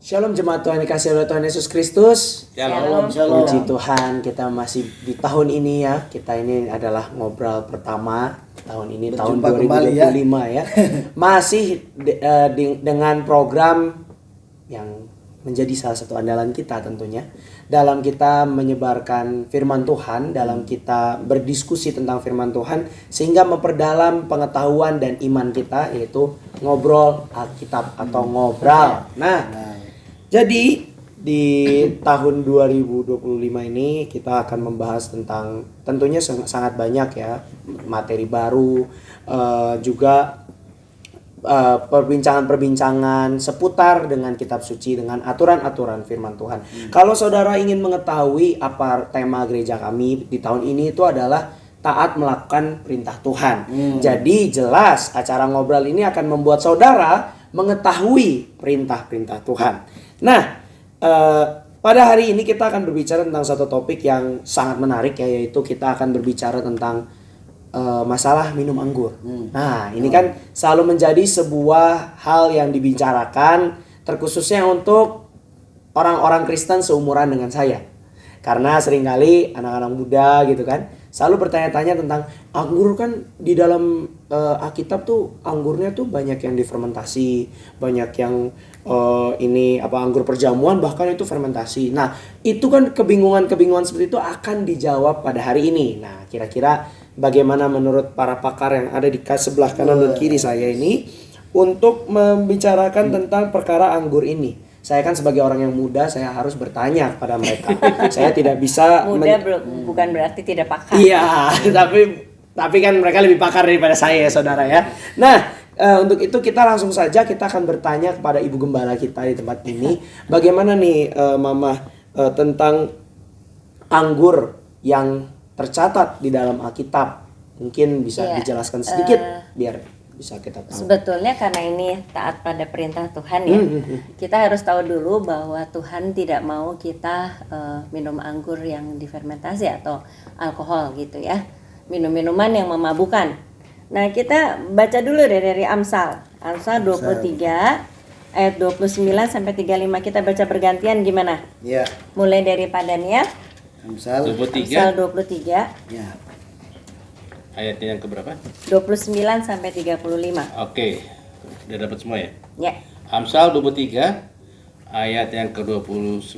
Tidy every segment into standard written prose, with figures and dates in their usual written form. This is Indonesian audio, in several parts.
Shalom jemaat Tuhan yang dikasihi oleh Tuhan Yesus Kristus. Shalom. Puji Tuhan, kita masih di tahun ini ya. Kita ini adalah ngobrol pertama tahun ini, tahun 2025 ya. Masih dengan program yang menjadi salah satu andalan kita tentunya. Dalam kita menyebarkan firman Tuhan, dalam kita berdiskusi tentang firman Tuhan, sehingga memperdalam pengetahuan dan iman kita, yaitu ngobrol Alkitab atau ngobral. Jadi di tahun 2025 ini kita akan membahas tentang tentunya sangat banyak ya materi baru, juga perbincangan-perbincangan seputar dengan kitab suci, dengan aturan-aturan firman Tuhan. Kalau saudara ingin mengetahui apa tema gereja kami di tahun ini, itu adalah taat melakukan perintah Tuhan. Jadi jelas acara ngobrol ini akan membuat saudara mengetahui perintah-perintah Tuhan. Nah, pada hari ini kita akan berbicara tentang satu topik yang sangat menarik ya, yaitu kita akan berbicara tentang masalah minum anggur. Nah, ini kan selalu menjadi sebuah hal yang dibicarakan, terkhususnya untuk orang-orang Kristen seumuran dengan saya. Karena seringkali anak-anak muda gitu kan selalu bertanya-tanya tentang anggur. Kan di dalam Alkitab tuh anggurnya tuh banyak yang difermentasi, banyak yang anggur perjamuan bahkan itu fermentasi. Nah, itu kan kebingungan seperti itu akan dijawab pada hari ini. Nah, kira-kira bagaimana menurut para pakar yang ada di sebelah kanan dan kiri saya ini untuk membicarakan tentang perkara anggur ini. Saya kan sebagai orang yang muda, saya harus bertanya kepada mereka. Saya tidak bisa muda bukan berarti tidak pakar. Iya, tapi kan mereka lebih pakar daripada saya ya, saudara ya. Nah, untuk itu kita langsung saja kita akan bertanya kepada Ibu Gembala kita di tempat ini. Bagaimana nih Mama tentang anggur yang tercatat di dalam Alkitab? Mungkin bisa dijelaskan sedikit biar bisa kita tahu. Sebetulnya karena ini taat pada perintah Tuhan ya. Kita harus tahu dulu bahwa Tuhan tidak mau kita minum anggur yang difermentasi atau alkohol gitu ya. Minum-minuman yang memabukkan. Nah, kita baca dulu dari Amsal 23 ayat 29 sampai 35. Kita baca bergantian gimana? Ya. Mulai dari Padania. Amsal 23. Ya. Ayatnya yang keberapa? 29 sampai 35. Oke. Udah dapat semua ya? Ya. Amsal 23 ayat yang ke-29.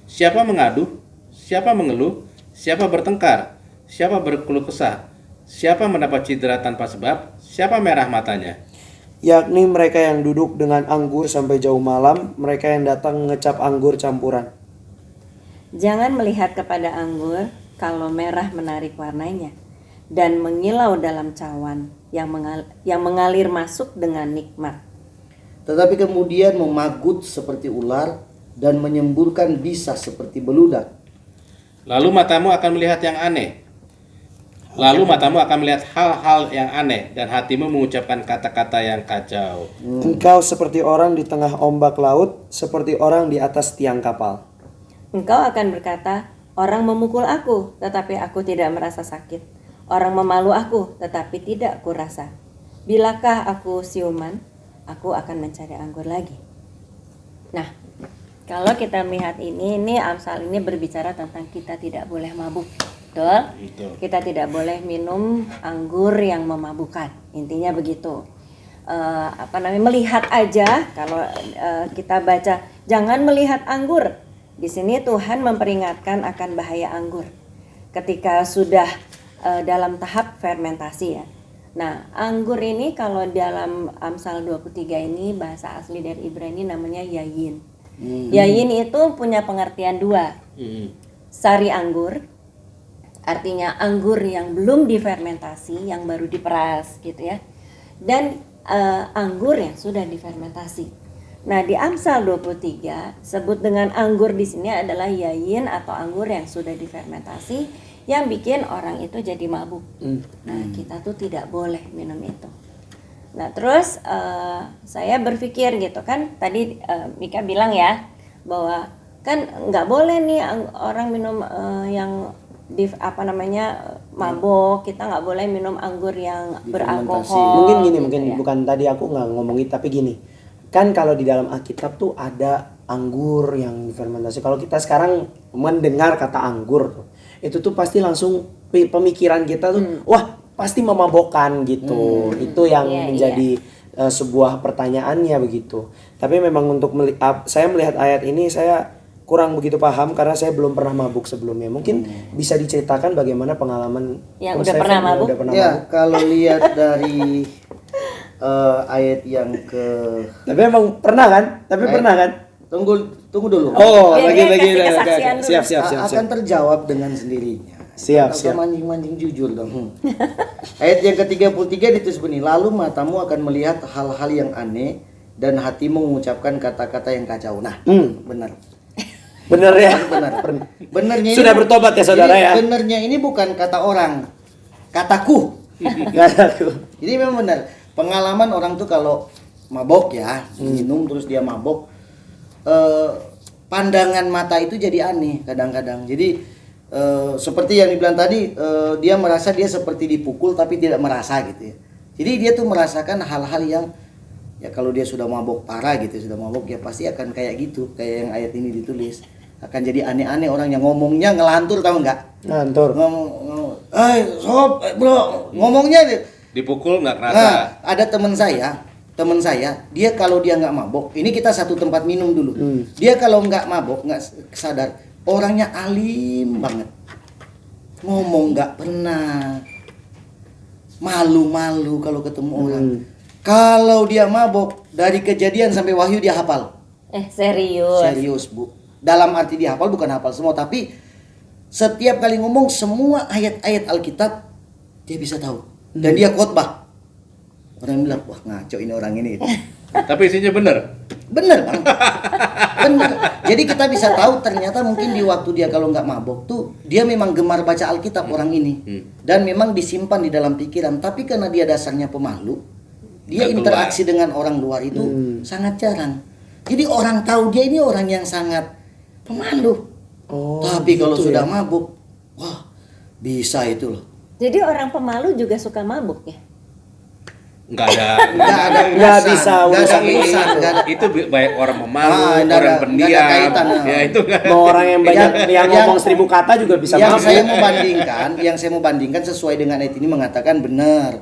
Siapa mengadu? Siapa mengeluh? Siapa bertengkar? Siapa berkeluh kesah? Siapa mendapat cedera tanpa sebab? Siapa merah matanya? Yakni mereka yang duduk dengan anggur sampai jauh malam, mereka yang datang mengecap anggur campuran. Jangan melihat kepada anggur kalau merah menarik warnanya dan mengilau dalam cawan yang mengalir masuk dengan nikmat. Tetapi kemudian memagut seperti ular dan menyemburkan bisa seperti beludak. Lalu matamu akan melihat yang aneh. Lalu matamu akan melihat hal-hal yang aneh dan hatimu mengucapkan kata-kata yang kacau. Engkau seperti orang di tengah ombak laut, seperti orang di atas tiang kapal. Engkau akan berkata, orang memukul aku, tetapi aku tidak merasa sakit. Orang memalu aku, tetapi tidak kurasa. Bilakah aku siuman, aku akan mencari anggur lagi. Nah, kalau kita melihat ini Amsal ini berbicara tentang kita tidak boleh mabuk. Betul? Kita tidak boleh minum anggur yang memabukkan. Intinya begitu. Melihat aja, kalau kita baca, jangan melihat anggur. Di sini Tuhan memperingatkan akan bahaya anggur ketika sudah dalam tahap fermentasi ya. Nah, anggur ini kalau dalam Amsal 23 ini bahasa asli dari Ibrani namanya yayin. Yayin itu punya pengertian dua. Sari anggur, artinya anggur yang belum difermentasi, yang baru diperas gitu ya. Dan anggur yang sudah difermentasi. Nah, di Amsal 23 sebut dengan anggur di sini adalah yayin atau anggur yang sudah difermentasi yang bikin orang itu jadi mabuk. Nah, kita tuh tidak boleh minum itu. Nah, terus saya berpikir gitu kan, tadi Mika bilang ya bahwa kan nggak boleh nih orang minum yang mabok. Kita nggak boleh minum anggur yang beralkohol. Mungkin gini, bukan tadi aku nggak ngomongin, tapi gini. kan kalau di dalam Alkitab tuh ada anggur yang difermentasi. Kalau kita sekarang mendengar kata anggur tuh, itu tuh pasti langsung pemikiran kita tuh, wah pasti memabokkan gitu. Itu yang Iya, menjadi sebuah pertanyaannya begitu. Tapi memang untuk saya melihat ayat ini saya kurang begitu paham karena saya belum pernah mabuk sebelumnya. Mungkin bisa diceritakan bagaimana pengalaman Yang Coach udah Stephen pernah yang mabuk? udah pernah Ya, mabuk. kalau lihat dari ayat yang ke Tapi emang pernah kan? Tapi pernah kan? tunggu dulu. Oh, Biar dia lagi-lagi kasih kesaksian dulu. siap. Akan terjawab dengan sendirinya. Siap, Atau siap. mancing-mancing jujur dong. Ayat yang ke-33 ditulis begini, lalu matamu akan melihat hal-hal yang aneh dan hatimu mengucapkan kata-kata yang kacau. Nah, benar. Bener ya? Benar. Benernya Sudah bertobat ya, saudara ya? Benernya ini bukan kata orang, kataku. Kataku. Jadi memang benar. Pengalaman orang tuh kalau mabok ya, minum terus dia mabok, pandangan mata itu jadi aneh kadang-kadang. Jadi seperti yang dibilang tadi, dia merasa dia seperti dipukul tapi tidak merasa gitu ya. Jadi dia tuh merasakan hal-hal yang ya kalau dia sudah mabok parah gitu, sudah mabok ya pasti akan kayak gitu, kayak yang ayat ini ditulis. Akan jadi aneh-aneh orang yang ngomongnya ngelantur, tahu nggak? Ngantur. Sob, bro, ngomongnya Dipukul nggak kerasa. Nah, ada teman saya, dia kalau dia nggak mabok, ini kita satu tempat minum dulu. Dia kalau nggak mabok, nggak sadar, orangnya alim banget, ngomong nggak pernah, malu-malu kalau ketemu orang. Kalau dia mabok, dari Kejadian sampai Wahyu dia hafal. Serius. Serius, Bu. Dalam arti dia hafal bukan hafal semua, tapi setiap kali ngomong semua ayat-ayat Alkitab dia bisa tahu. Dan dia khotbah. Orang bilang, wah ngaco ini orang ini. Tapi isinya bener. Bener Bang. Bener. Jadi kita bisa tahu ternyata mungkin di waktu dia kalau nggak mabok tuh dia memang gemar baca Alkitab orang ini. Dan memang disimpan di dalam pikiran. Tapi karena dia dasarnya pemalu, dia Nggak interaksi dengan orang luar itu sangat jarang. Jadi orang tahu dia ini orang yang sangat pemalu. Tapi kalau gitu sudah ya? mabuk, wah bisa itu loh. Jadi orang pemalu juga suka mabuk ya? Nggak ada. Nggak bisa nggak ada urusan urusan, nggak ada. Itu baik orang pemalu, Ah, nggak orang ada pendiam. kaitan. Ya itu nggak. Mau orang yang banyak yang ngomong 1000 kata juga bisa Yang mabuk. yang saya mau bandingkan sesuai dengan ayat ini mengatakan benar.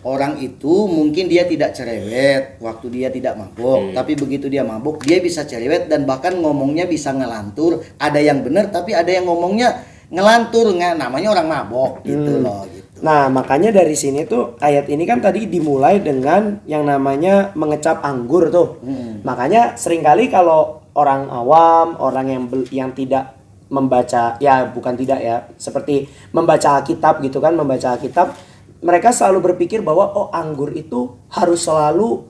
Orang itu mungkin dia tidak cerewet waktu dia tidak mabuk, tapi begitu dia mabuk dia bisa cerewet dan bahkan ngomongnya bisa ngelantur. Ada yang benar tapi ada yang ngomongnya ngelantur, namanya orang mabuk gitu loh gitu. Nah, makanya dari sini tuh ayat ini kan tadi dimulai dengan yang namanya mengecap anggur tuh. Makanya seringkali kalau orang awam, orang yang tidak membaca, ya bukan tidak ya, seperti membaca Alkitab gitu kan, membaca Alkitab, mereka selalu berpikir bahwa oh anggur itu harus selalu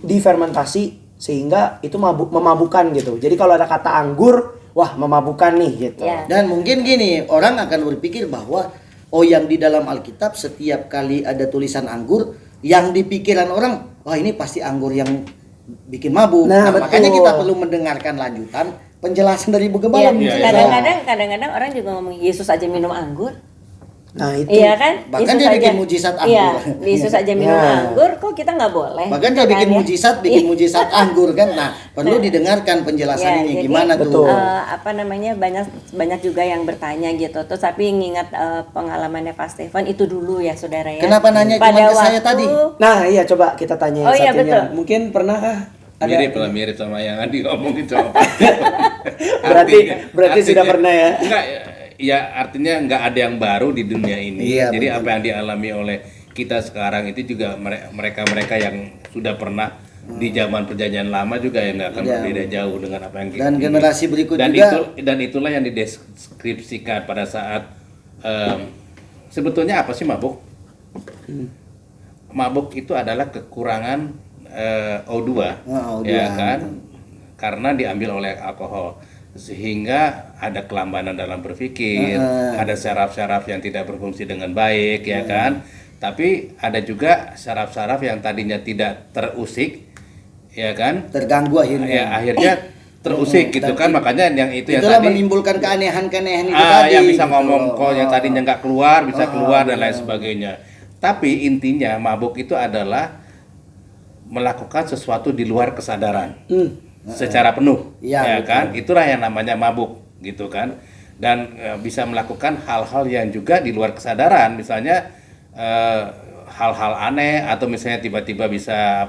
difermentasi sehingga itu memabukkan gitu. Jadi kalau ada kata anggur, wah memabukkan nih gitu. Ya. Dan mungkin gini, orang akan berpikir bahwa oh yang di dalam Alkitab setiap kali ada tulisan anggur, yang di pikiran orang, wah ini pasti anggur yang bikin mabuk. Nah, Nah, makanya betul. kita perlu mendengarkan lanjutan penjelasan dari Ibu Gembala. Iya, kadang-kadang orang juga ngomong Yesus aja minum anggur. Nah, itu Iya kan? Bahkan dia bikin mujizat Iya, anggur. Yesus aja minum Ya. anggur, kok kita nggak boleh? Bahkan dia Kan bikin ya? mujizat anggur kan. Nah, perlu didengarkan penjelasan Ya, ini jadi, gimana Betul. tuh. apa namanya banyak juga yang bertanya gitu. Terus tapi ngingat pengalamannya Pak Stephen itu dulu ya saudara ya. Kenapa nanya cuma ke saya tadi? Nah, iya coba kita tanya yang Oh, iya, satunya. betul. Mungkin pernahkah ada Mirip sama yang Andi ngomongin coba. Berarti sudah pernah ya? Enggak, ya artinya nggak ada yang baru di dunia ini. Iya, Jadi betul. apa yang dialami oleh kita sekarang itu juga mereka yang sudah pernah di zaman perjanjian lama juga yang nggak akan Iya. berbeda jauh dengan apa yang kita Dan generasi berikut dan juga. dan itulah yang dideskripsikan pada saat sebetulnya apa sih mabuk? Mabuk itu adalah kekurangan O2, O2. ya kan? Karena diambil oleh alkohol sehingga ada kelambanan dalam berpikir, ada saraf-saraf yang tidak berfungsi dengan baik, ya kan? Tapi ada juga saraf-saraf yang tadinya tidak terusik, ya kan? Terganggu akhirnya. Ya, akhirnya terusik gitu kan, makanya yang itu yang Itulah tadi menimbulkan keanehan-keanehan itu tadi. yang bisa gitu. ngomong kok yang tadinya nggak keluar bisa keluar dan lain sebagainya. Tapi intinya mabuk itu adalah melakukan sesuatu di luar kesadaran secara penuh, Iya, ya betul. kan? Itulah yang namanya mabuk, gitu kan? Dan bisa melakukan hal-hal yang juga di luar kesadaran, misalnya hal-hal aneh atau misalnya tiba-tiba bisa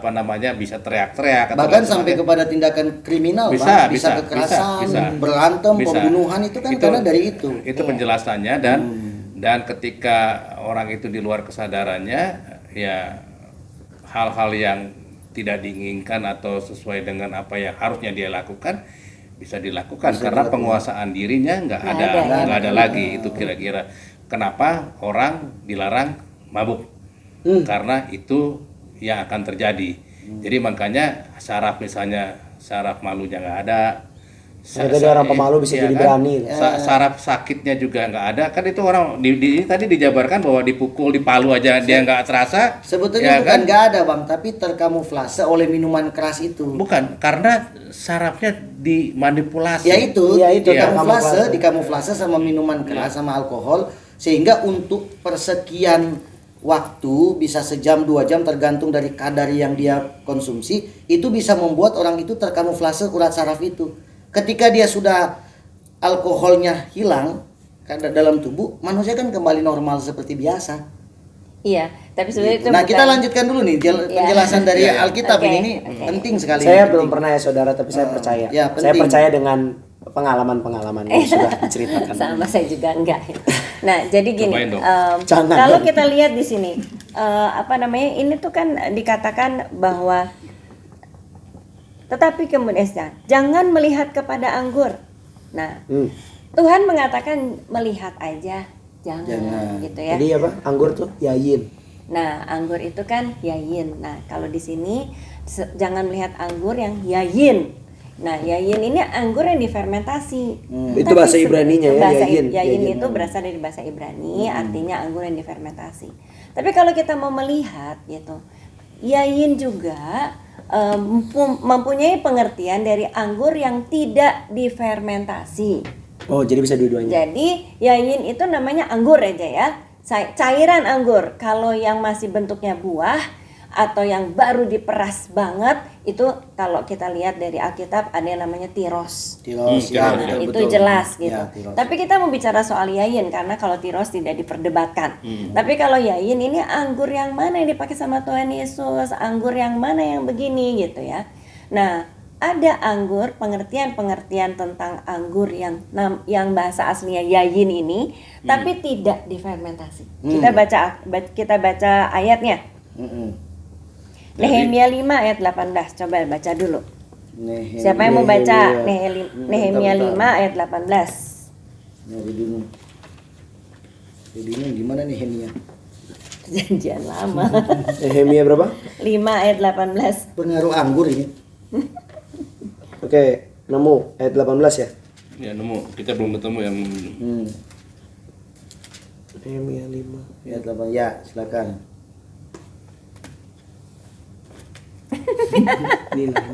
bisa teriak-teriak atau Bahkan lain sampai sebagainya. kepada tindakan kriminal, Bisa, Bang. Bisa bisa, kekerasan, bisa. berantem, Bisa. pembunuhan itu kan karena dari itu. Itu penjelasannya, dan ketika orang itu di luar kesadarannya, ya hal-hal yang tidak diinginkan atau sesuai dengan apa yang harusnya dia lakukan bisa dilakukan karena penguasaan dirinya nggak ada lagi. Itu kira-kira kenapa orang dilarang mabuk, karena itu yang akan terjadi. Jadi makanya misalnya saraf malunya nggak ada. Jadi orang pemalu bisa jadi berani. Saraf sakitnya juga nggak ada, kan itu orang tadi dijabarkan bahwa dipukul, dipalu aja dia nggak terasa. Sebetulnya ya bukan kan? nggak ada, Bang, tapi terkamuflase oleh minuman keras itu. Bukan, karena sarafnya dimanipulasi. Ya itu, Ya, itu, dikamuflase sama minuman keras, sama alkohol, sehingga untuk persekian waktu bisa sejam 2 jam tergantung dari kadar yang dia konsumsi, itu bisa membuat orang itu terkamuflase urat saraf itu. Ketika dia sudah alkoholnya hilang kadar dalam tubuh, manusia kan kembali normal seperti biasa. Iya, tapi sebenarnya itu Nah, kita bukan- lanjutkan dulu nih penjelasan dari Alkitab Oke, ini oke. penting sekali. Saya Penting. belum pernah ya saudara, tapi saya percaya. ya, Saya penting. percaya dengan pengalaman-pengalaman yang sudah diceritakan. sama saya juga enggak. Nah, jadi gini, Cobain dong. Jangan kalau dong. kita lihat di sini, ini tuh kan dikatakan bahwa, tetapi kemudian jangan melihat kepada anggur. Nah, Tuhan mengatakan melihat aja, jangan. Gitu ya. Jadi apa? Anggur tuh yayin. Nah, anggur itu kan yayin. Nah, kalau di sini jangan melihat anggur yang yayin. Nah, yayin ini anggur yang difermentasi. Itu bahasa Ibraninya ya, bahasa yayin. Yayin Yayin. itu berasal dari bahasa Ibrani, artinya anggur yang difermentasi. Tapi kalau kita mau melihat gitu, yayin juga mempunyai pengertian dari anggur yang tidak difermentasi. Oh, jadi bisa dua-duanya. Jadi yayin itu namanya anggur aja ya, cairan anggur. Kalau yang masih bentuknya buah atau yang baru diperas banget, itu kalau kita lihat dari Alkitab ada yang namanya tiros. Tiros, ya, Nah, betul, itu betul. jelas gitu. Ya, tiros. Tapi kita mau bicara soal yayin karena kalau tiros tidak diperdebatkan. Tapi kalau yayin ini anggur yang mana yang dipakai sama Tuhan Yesus, anggur yang mana yang begini gitu ya. Nah, ada anggur, pengertian-pengertian tentang anggur yang bahasa aslinya yayin ini, tapi tidak difermentasi. Kita baca ayatnya. Nehemia 5 ayat 18. Coba baca dulu. Siapa yang mau baca Nehemia 5 ayat 18? Nyari dulu. Jadi ini gimana nih Henia? Perjanjian lama. Nehemia berapa? 5 ayat 18. Pengaruh anggur ini. Oke, nemu ayat 18 ya. Ya nemu, kita belum ketemu yang Nehemia 5. Ya, 8. Ya, silakan. Inilah.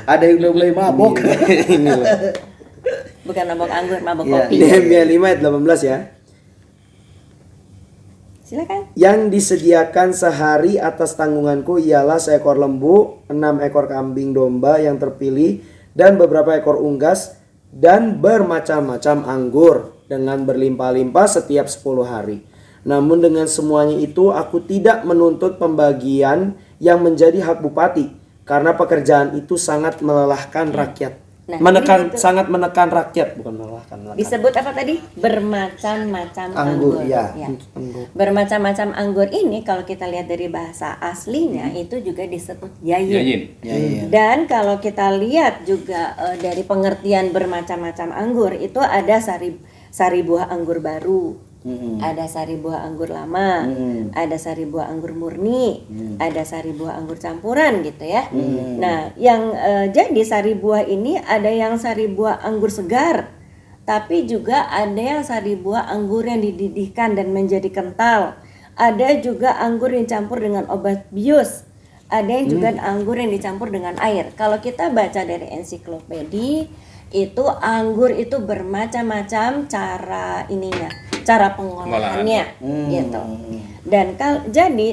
Ada yang udah mulai mabok. Inilah. Bukan mabok anggur, mabok Iya. kopi. Nehemia 5 ayat 18 ya. Silakan. Yang disediakan sehari atas tanggunganku ialah seekor lembu, 6 ekor kambing domba yang terpilih, dan beberapa ekor unggas, dan bermacam-macam anggur dengan berlimpah-limpah setiap 10 hari. Namun dengan semuanya itu aku tidak menuntut pembagian yang menjadi hak bupati, karena pekerjaan itu sangat melelahkan rakyat. Nah, Sangat menekan rakyat, bukan melelahkan. Disebut apa tadi? Bermacam-macam anggur. ya. Bermacam-macam anggur ini kalau kita lihat dari bahasa aslinya itu juga disebut yayin. yayin. Dan kalau kita lihat juga dari pengertian bermacam-macam anggur itu ada sari buah anggur baru, ada sari buah anggur lama, ada sari buah anggur murni, ada sari buah anggur campuran gitu ya. Nah, yang jadi sari buah ini ada yang sari buah anggur segar, tapi juga ada yang sari buah anggur yang dididihkan dan menjadi kental. Ada juga anggur yang dicampur dengan obat bius. Ada yang juga anggur yang dicampur dengan air. Kalau kita baca dari ensiklopedi, itu anggur itu bermacam-macam cara pengolahannya gitu. Dan jadi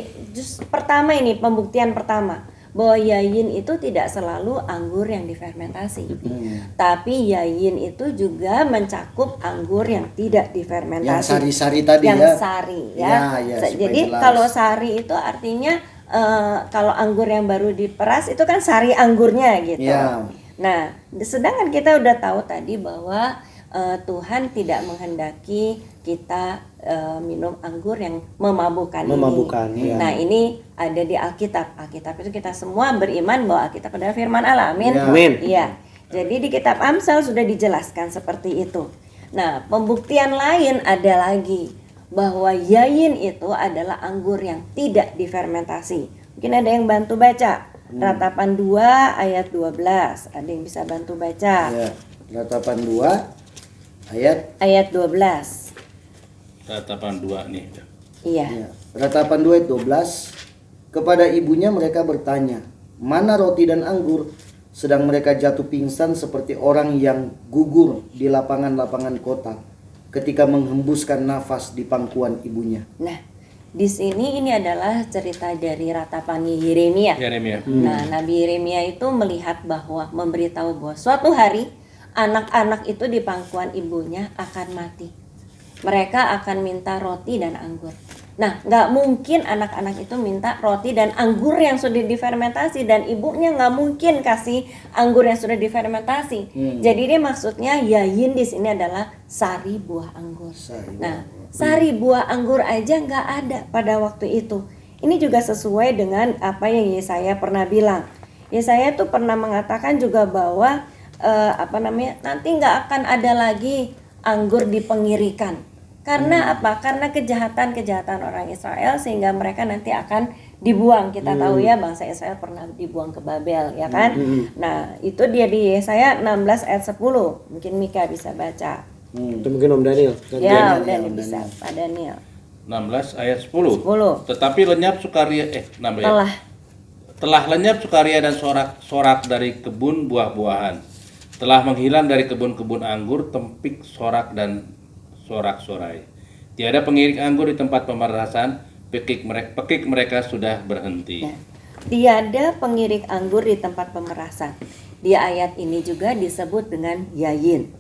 pertama ini pembuktian pertama bahwa yayin itu tidak selalu anggur yang difermentasi. Tapi yayin itu juga mencakup anggur yang tidak difermentasi. Yang sari-sari tadi yang ya. sari Ya, ya. ya, supaya Jadi jelas. kalau sari itu artinya kalau anggur yang baru diperas itu kan sari anggurnya gitu. Ya. Nah, sedangkan kita udah tahu tadi bahwa Tuhan tidak menghendaki kita minum anggur yang memabukkan Memabukkan, ini. ya. Nah, ini ada di Alkitab. Alkitab itu kita semua beriman bahwa Alkitab adalah firman Allah. Amin. Ya. Amin. Iya. Jadi di kitab Amsal sudah dijelaskan seperti itu. Nah, pembuktian lain ada lagi bahwa yayin itu adalah anggur yang tidak difermentasi. Mungkin ada yang bantu baca. Ratapan 2 ayat 12. Ada yang bisa bantu baca. Ya. Ratapan 2 ayat 12. Ratapan 2 nih. Iya. ya. Ratapan 2 ayat 12. Kepada ibunya mereka bertanya, "Mana roti dan anggur?" Sedang mereka jatuh pingsan seperti orang yang gugur di lapangan-lapangan kota ketika menghembuskan nafas di pangkuan ibunya. Nah, di sini ini adalah cerita dari ratapan Yeremia. Yeremia. Nah, Nabi Yeremia itu melihat bahwa memberitahu bahwa suatu hari anak-anak itu di pangkuan ibunya akan mati. Mereka akan minta roti dan anggur. Nah, nggak mungkin anak-anak itu minta roti dan anggur yang sudah difermentasi, dan ibunya nggak mungkin kasih anggur yang sudah difermentasi. Jadi dia maksudnya yayin di sini adalah sari buah anggur. Nah, sari buah anggur aja nggak ada pada waktu itu. Ini juga sesuai dengan apa yang Yesaya pernah bilang. Yesaya tuh pernah mengatakan juga bahwa nanti nggak akan ada lagi anggur dipengirikan. Karena apa? Karena kejahatan orang Israel sehingga mereka nanti akan dibuang. Kita tahu ya bangsa Israel pernah dibuang ke Babel, ya kan? Nah, itu dia di Yesaya 16 ayat 10. Mungkin Mika bisa baca. Itu mungkin Om Daniel. Ya, udah nih bisa Pak Daniel. 16 ayat 10. 10. Tetapi lenyap sukaria telah lenyap sukaria dan sorak-sorak dari kebun buah-buahan. Telah menghilang dari kebun-kebun anggur tempik sorak dan sorak-sorai. Tiada pengirik anggur di tempat pemerasan, pekik mereka sudah berhenti. Ya. Tiada pengirik anggur di tempat pemerasan. Di ayat ini juga disebut dengan yayin.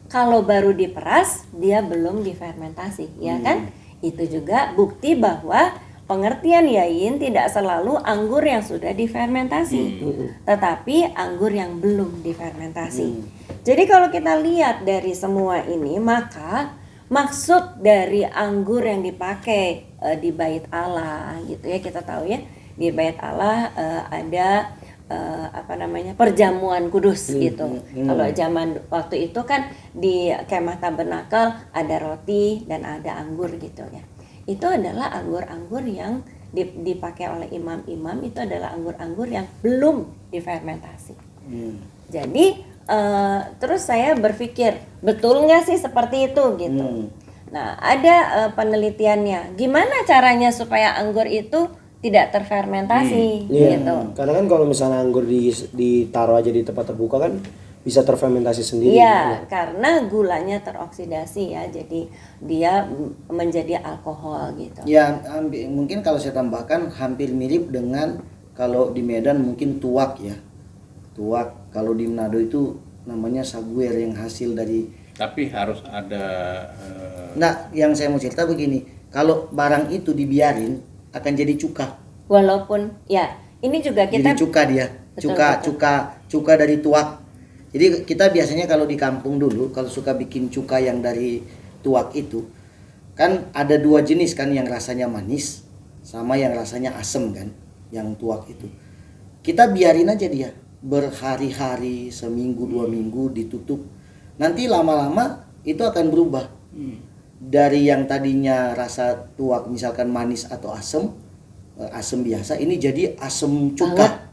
Kalau baru diperas, dia belum difermentasi, ya kan? Itu juga bukti bahwa pengertian yayin tidak selalu anggur yang sudah difermentasi, tetapi anggur yang belum difermentasi. Jadi kalau kita lihat dari semua ini, maka maksud dari anggur yang dipakai di Bait Allah gitu ya, kita tahu ya, di Bait Allah ada perjamuan kudus gitu. Kalau zaman waktu itu kan di kemah tabernakel ada roti dan ada anggur gitu ya. Itu adalah anggur-anggur yang dipakai oleh imam-imam, itu adalah anggur-anggur yang belum difermentasi. Jadi terus saya berpikir, betul nggak sih seperti itu gitu. Nah, ada penelitiannya. Gimana caranya supaya anggur itu tidak terfermentasi gitu. Karena kan kalau misalnya anggur ditaruh aja di tempat terbuka kan bisa terfermentasi sendiri. Iya, karena gulanya teroksidasi ya, jadi dia menjadi alkohol gitu. Ya, mungkin kalau saya tambahkan hampir mirip dengan kalau di Medan mungkin tuak ya. Tuak, kalau di Manado itu namanya saguer yang hasil dari. Tapi harus ada. Nah, yang saya mau cerita begini, kalau barang itu dibiarin akan jadi cuka. Walaupun ya, ini juga kita Jadi cuka dia, cuka dari tuak. Jadi kita biasanya kalau di kampung dulu, kalau suka bikin cuka yang dari tuak itu, kan ada dua jenis kan, yang rasanya manis sama yang rasanya asem kan, yang tuak itu. Kita biarin aja dia berhari-hari, seminggu, 2 minggu ditutup. Nanti lama-lama itu akan berubah. Dari yang tadinya rasa tuak misalkan manis atau asem biasa, ini jadi asem cuka.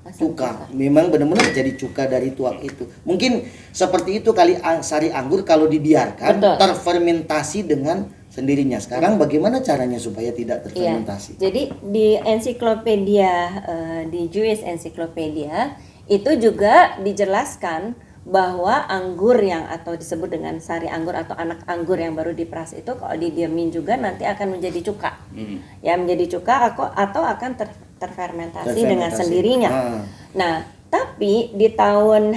Memang benar-benar jadi cuka dari tuak itu. Mungkin seperti itu kali sari anggur kalau dibiarkan terfermentasi dengan sendirinya. Sekarang bagaimana caranya supaya tidak terfermentasi? Iya. Jadi di ensiklopedia, di Jewish Encyclopedia itu juga dijelaskan bahwa anggur yang atau disebut dengan sari anggur atau anak anggur yang baru diperas itu kalau didiamin juga nanti akan menjadi cuka. Ya, menjadi cuka atau akan terfermentasi dengan sendirinya. Ah. Nah, tapi di tahun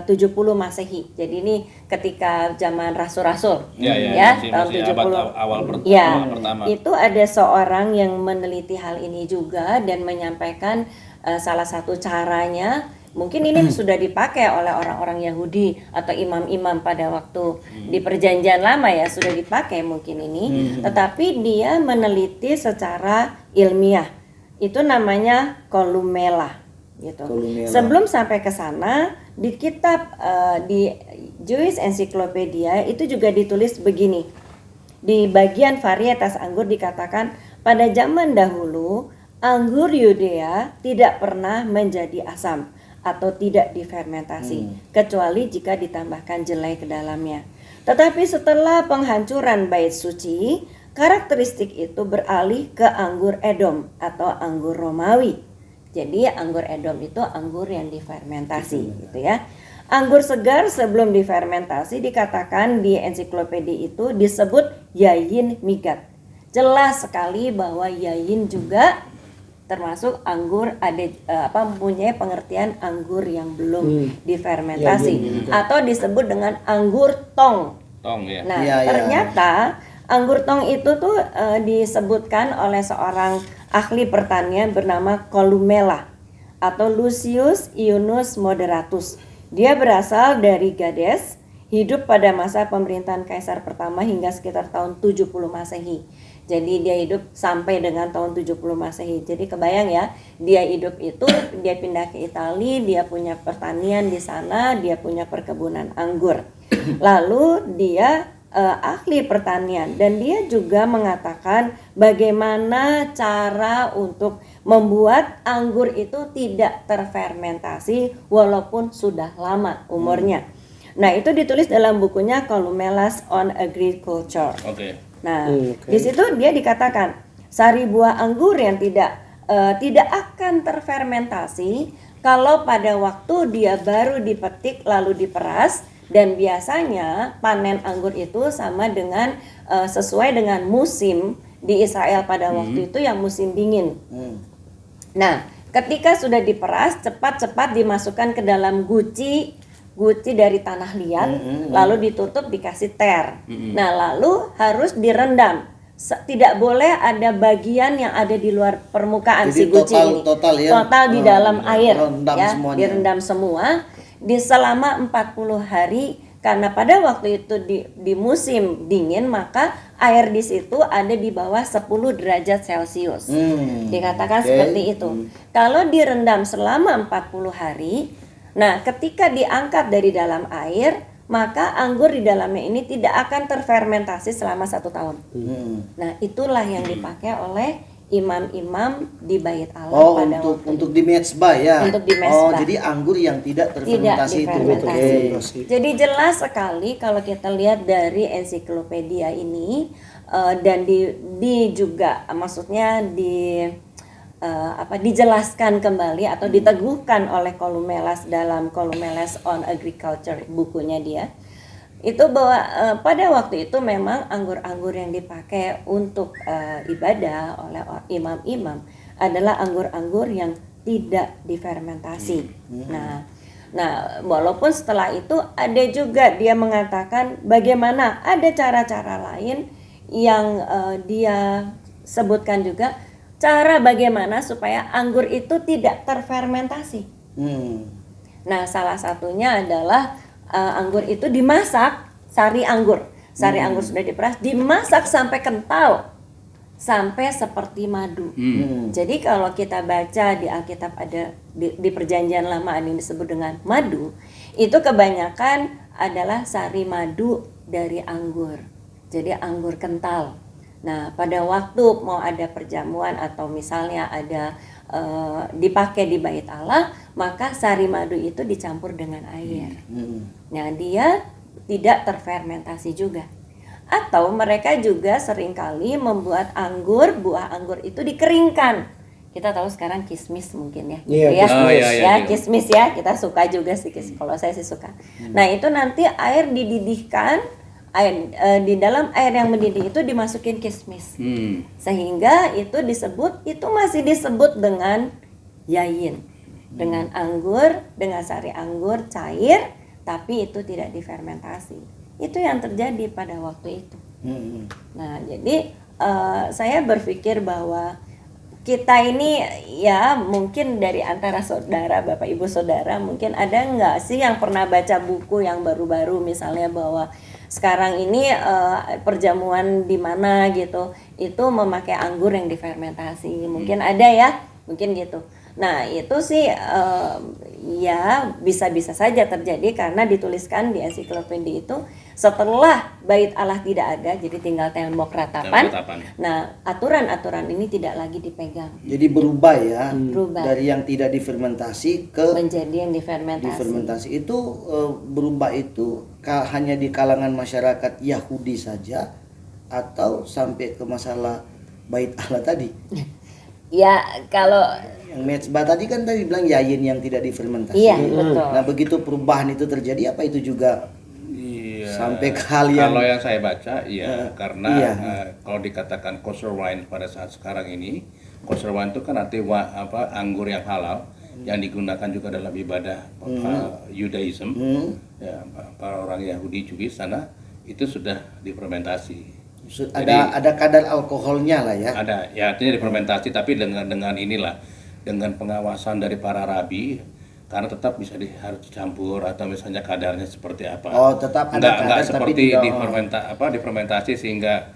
70 Masehi. Jadi ini ketika zaman rasul-rasul. Masih abad awal pertama. Itu ada seorang yang meneliti hal ini juga dan menyampaikan salah satu caranya. Mungkin ini sudah dipakai oleh orang-orang Yahudi atau imam-imam pada waktu di Perjanjian Lama ya, sudah dipakai mungkin ini. Tetapi dia meneliti secara ilmiah. Itu namanya kolumela gitu. Kolumela. Sebelum sampai ke sana, di kitab di Jewish Encyclopedia itu juga ditulis begini. Di bagian varietas anggur dikatakan pada zaman dahulu anggur Yudea tidak pernah menjadi asam atau tidak difermentasi kecuali jika ditambahkan jelai ke dalamnya. Tetapi setelah penghancuran bait suci, karakteristik itu beralih ke anggur Edom atau anggur Romawi. Jadi anggur Edom itu anggur yang difermentasi gitu ya. Anggur segar sebelum difermentasi dikatakan di ensiklopedia itu disebut yayin migat. Jelas sekali bahwa yayin juga termasuk anggur mempunyai pengertian anggur yang belum difermentasi atau disebut dengan anggur tong. Ya. Nah, ternyata anggur tong itu tuh disebutkan oleh seorang ahli pertanian bernama Columella atau Lucius Iunus Moderatus. Dia berasal dari Gades, hidup pada masa pemerintahan Kaisar pertama hingga sekitar tahun 70 Masehi. Jadi dia hidup sampai dengan tahun 70 Masehi. Jadi kebayang ya, dia hidup itu, dia pindah ke Italia, dia punya pertanian di sana, dia punya perkebunan anggur. Lalu dia ahli pertanian dan dia juga mengatakan bagaimana cara untuk membuat anggur itu tidak terfermentasi walaupun sudah lama umurnya. Nah, itu ditulis dalam bukunya Columella's on Agriculture. Nah, di situ dia dikatakan sari buah anggur yang tidak akan terfermentasi kalau pada waktu dia baru dipetik lalu diperas, dan biasanya panen anggur itu sama dengan sesuai dengan musim di Israel pada waktu itu yang musim dingin. Nah, ketika sudah diperas cepat-cepat dimasukkan ke dalam guci dari tanah liat, lalu ditutup dikasih ter. Nah, lalu harus direndam. Tidak boleh ada bagian yang ada di luar permukaan. Jadi si guci ini total di dalam air ya, direndam semua di selama 40 hari karena pada waktu itu di musim dingin maka air di situ ada di bawah 10 derajat Celcius. Dikatakan seperti itu. Kalau direndam selama 40 hari, nah, ketika diangkat dari dalam air, maka anggur di dalamnya ini tidak akan terfermentasi selama 1 tahun. Nah, itulah yang dipakai oleh imam-imam di Bait Allah pada waktu untuk di mezbah ya. Untuk di mezbah. Jadi anggur yang tidak terfermentasi itu. Jadi jelas sekali kalau kita lihat dari ensiklopedia ini dan di juga maksudnya dijelaskan kembali atau diteguhkan oleh Columelas dalam Columelas on Agriculture bukunya dia itu bahwa pada waktu itu memang anggur-anggur yang dipakai untuk ibadah oleh imam-imam adalah anggur-anggur yang tidak difermentasi. Nah, walaupun setelah itu ada juga dia mengatakan bagaimana ada cara-cara lain yang dia sebutkan juga cara bagaimana supaya anggur itu tidak terfermentasi. Nah, salah satunya adalah anggur itu dimasak, sari anggur sudah diperas, dimasak sampai kental, sampai seperti madu. Jadi kalau kita baca di Alkitab ada di Perjanjian Lama ada yang disebut dengan madu, itu kebanyakan adalah sari madu dari anggur. Jadi anggur kental. Nah, pada waktu mau ada perjamuan atau misalnya ada dipakai di Bait Allah, maka sari madu itu dicampur dengan air. Nah, dia tidak terfermentasi juga. Atau mereka juga seringkali membuat buah anggur itu dikeringkan. Kita tahu sekarang kismis mungkin ya. Kismis ya, kita suka juga sih, kalau saya sih suka. Nah, itu nanti air dididihkan, di dalam air yang mendidih itu dimasukin kismis. Sehingga itu masih disebut dengan yayin. Dengan anggur, dengan sari anggur cair, tapi itu tidak difermentasi. Itu yang terjadi pada waktu itu. Nah, jadi saya berpikir bahwa kita ini ya mungkin dari antara saudara, Bapak Ibu Saudara, mungkin ada nggak sih yang pernah baca buku yang baru-baru misalnya bahwa sekarang ini perjamuan di mana gitu itu memakai anggur yang difermentasi. Mungkin ada ya, mungkin gitu. Nah itu sih ya bisa-bisa saja terjadi karena dituliskan di ensiklopedia itu setelah bait Allah tidak ada, jadi tinggal tembok ratapan. Nah aturan-aturan ini tidak lagi dipegang. Jadi berubah ya, Berubah. dari yang tidak difermentasi ke Menjadi yang difermentasi. difermentasi. Itu berubah itu hanya di kalangan masyarakat Yahudi saja atau sampai ke masalah bait Allah tadi. Ya kalau Yang mezbah tadi kan tadi bilang yayin yang tidak difermentasi. iya betul. Nah begitu perubahan itu terjadi, apa itu juga Iya. sampai ke hal yang Kalau yang saya baca, karena iya. kalau dikatakan kosher wine pada saat sekarang ini, kosher wine itu kan arti anggur yang halal yang digunakan juga dalam ibadah Judaism, ya, para orang Yahudi juga sana itu sudah difermentasi. ada kadar alkoholnya lah ya. Ada, ya artinya difermentasi, tapi dengan inilah, dengan pengawasan dari para rabi, karena tetap bisa harus dicampur atau misalnya kadarnya seperti apa. Oh, tetap ada Enggak kadar, tapi seperti tidak- difermentasi sehingga